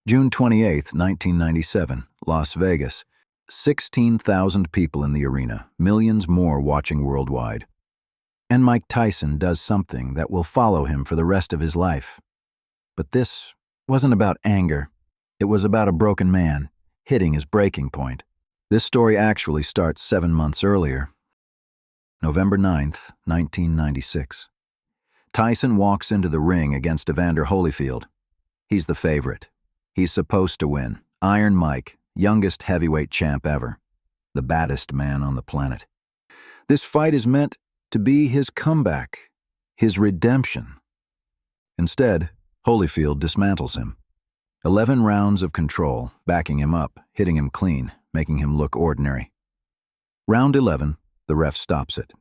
June 28, 1997, Las Vegas. 16,000 people in the arena, millions more watching worldwide. And Mike Tyson does something that will follow him for the rest of his life. But this wasn't about anger. It was about a broken man hitting his breaking point. This story actually starts 7 months earlier. November 9th, 1996. Tyson walks into the ring against Evander Holyfield. He's the favorite. He's supposed to win. Iron Mike, youngest heavyweight champ ever. The baddest man on the planet. This fight is meant to be his comeback, his redemption. Instead, Holyfield dismantles him. 11 rounds of control, backing him up, hitting him clean, making him look ordinary. Round 11, the ref stops it.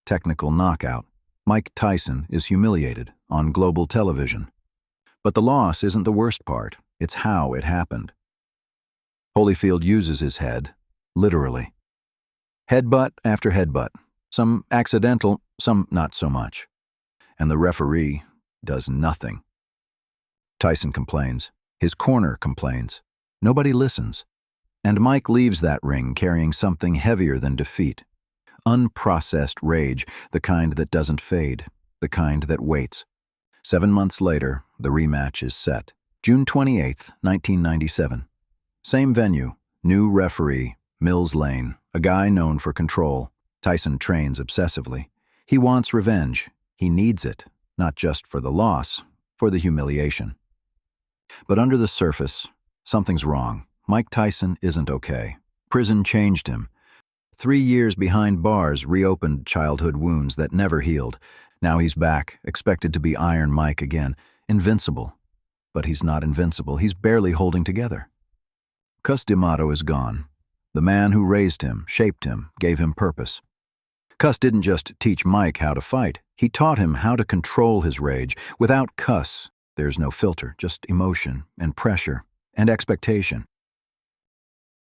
Technical knockout. Mike Tyson is humiliated on global television. But the loss isn't the worst part. It's how it happened. Holyfield uses his head, literally. Headbutt after headbutt. Some accidental, some not so much. And the referee does nothing. Tyson complains. His corner complains. Nobody listens. And Mike leaves that ring carrying something heavier than defeat. Unprocessed rage, the kind that doesn't fade, the kind that waits. 7 months later, the rematch is set. June 28, 1997. Same venue, new referee, Mills Lane, a guy known for control. Tyson trains obsessively. He wants revenge. He needs it, not just for the loss, for the humiliation. But under the surface, something's wrong. Mike Tyson isn't okay. Prison changed him. 3 years behind bars reopened childhood wounds that never healed. Now he's back, expected to be Iron Mike again, invincible. But he's not invincible. He's barely holding together. Cus D'Amato is gone. The man who raised him, shaped him, gave him purpose. Cus didn't just teach Mike how to fight. He taught him how to control his rage. Without Cus, there's no filter, just emotion and pressure and expectation.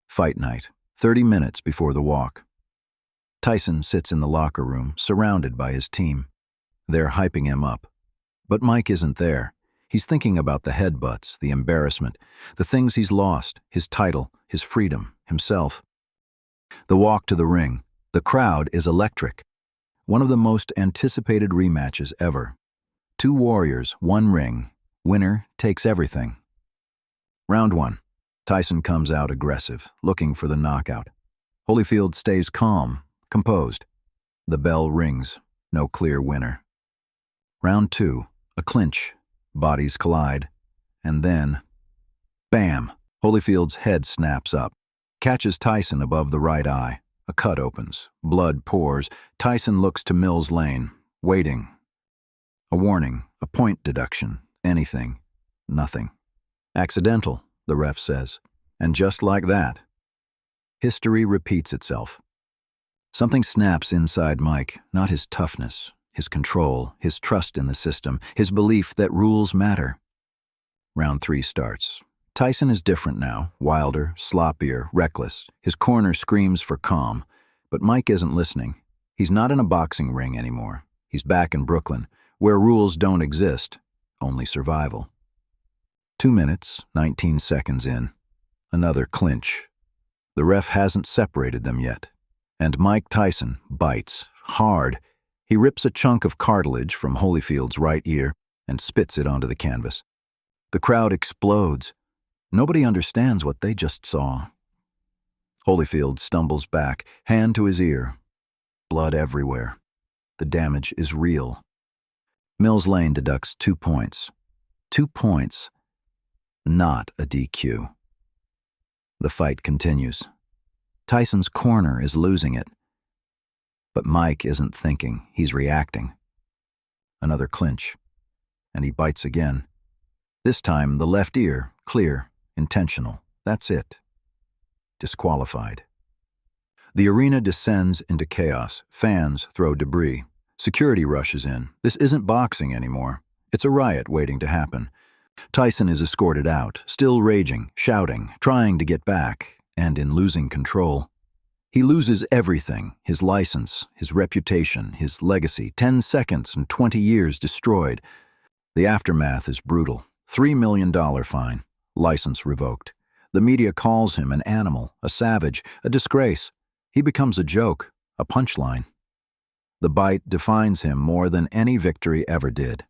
Fight night, 30 minutes before the walk. Tyson sits in the locker room, surrounded by his team. They're hyping him up. But Mike isn't there. He's thinking about the headbutts, the embarrassment, the things he's lost, his title, his freedom, himself. The walk to the ring. The crowd is electric. One of the most anticipated rematches ever. 2 warriors, 1 ring. Winner takes everything. Round 1. Tyson comes out aggressive, looking for the knockout. Holyfield stays calm, composed. The bell rings. No clear winner. Round 2. A clinch. Bodies collide. And then, bam! Holyfield's head snaps up. Catches Tyson above the right eye. A cut opens. Blood pours. Tyson looks to Mills Lane, waiting. A warning, a point deduction, anything. Nothing. Accidental, the ref says. And just like that, history repeats itself. Something snaps inside Mike, not his toughness, his control, his trust in the system, his belief that rules matter. Round 3 starts. Tyson is different now, wilder, sloppier, reckless. His corner screams for calm. But Mike isn't listening. He's not in a boxing ring anymore. He's back in Brooklyn, where rules don't exist, only survival. 2 minutes, 19 seconds in. Another clinch. The ref hasn't separated them yet. And Mike Tyson bites, hard. He rips a chunk of cartilage from Holyfield's right ear and spits it onto the canvas. The crowd explodes. Nobody understands what they just saw. Holyfield stumbles back, hand to his ear. Blood everywhere. The damage is real. Mills Lane deducts 2 points. 2 points. Not a DQ. The fight continues. Tyson's corner is losing it. But Mike isn't thinking, he's reacting. Another clinch. And he bites again. This time, the left ear, clear, intentional. That's it. Disqualified. The arena descends into chaos. Fans throw debris. Security rushes in. This isn't boxing anymore. It's a riot waiting to happen. Tyson is escorted out, still raging, shouting, trying to get back, and in losing control. He loses everything, his license, his reputation, his legacy, 10 seconds and 20 years destroyed. The aftermath is brutal. $3 million fine. license revoked. The media calls him an animal, a savage, a disgrace. He becomes a joke, a punchline. The bite defines him more than any victory ever did.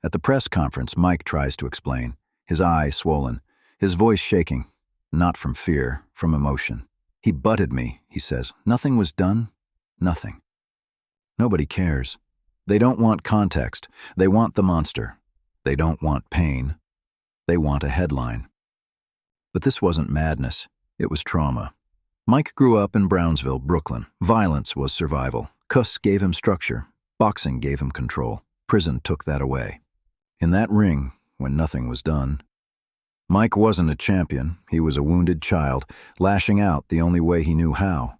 At the press conference, Mike tries to explain, his eye swollen, his voice shaking, not from fear, from emotion. He butted me, he says. Nothing was done. Nothing. Nobody cares. They don't want context. They want the monster. They don't want pain. They want a headline. But this wasn't madness. It was trauma. Mike grew up in Brownsville, Brooklyn. Violence was survival. Cus gave him structure. Boxing gave him control. Prison took that away. In that ring, when nothing was done, Mike wasn't a champion. He was a wounded child, lashing out the only way he knew how.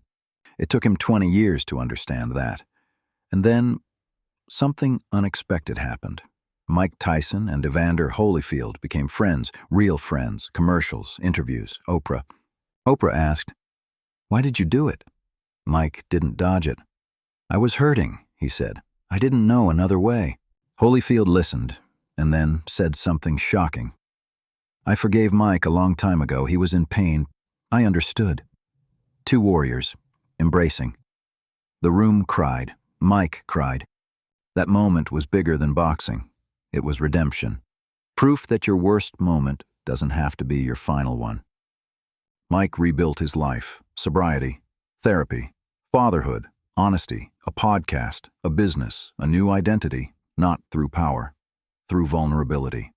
It took him 20 years to understand that. And then, something unexpected happened. Mike Tyson and Evander Holyfield became friends, real friends, commercials, interviews, Oprah. Oprah asked, "Why did you do it?" Mike didn't dodge it. "I was hurting," he said. "I didn't know another way." Holyfield listened, and then said something shocking. "I forgave Mike a long time ago. He was in pain. I understood." Two warriors, embracing. The room cried. Mike cried. That moment was bigger than boxing. It was redemption. Proof that your worst moment doesn't have to be your final one. Mike rebuilt his life, sobriety, therapy, fatherhood, honesty, a podcast, a business, a new identity, not through power, through vulnerability.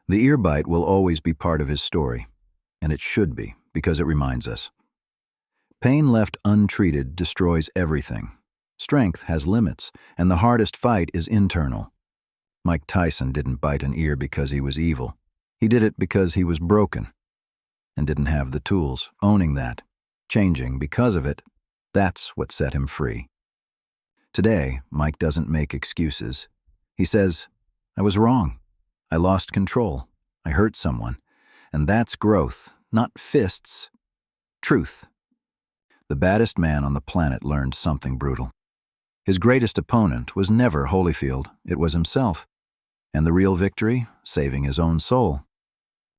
The ear bite will always be part of his story, and it should be, because it reminds us. Pain left untreated destroys everything. Strength has limits, and the hardest fight is internal. Mike Tyson didn't bite an ear because he was evil. He did it because he was broken and didn't have the tools. Owning that, changing because of it, that's what set him free. Today, Mike doesn't make excuses. He says, "I was wrong. I lost control. I hurt someone. And that's growth, not fists. Truth." The baddest man on the planet learned something brutal. His greatest opponent was never Holyfield. It was himself. And the real victory, saving his own soul.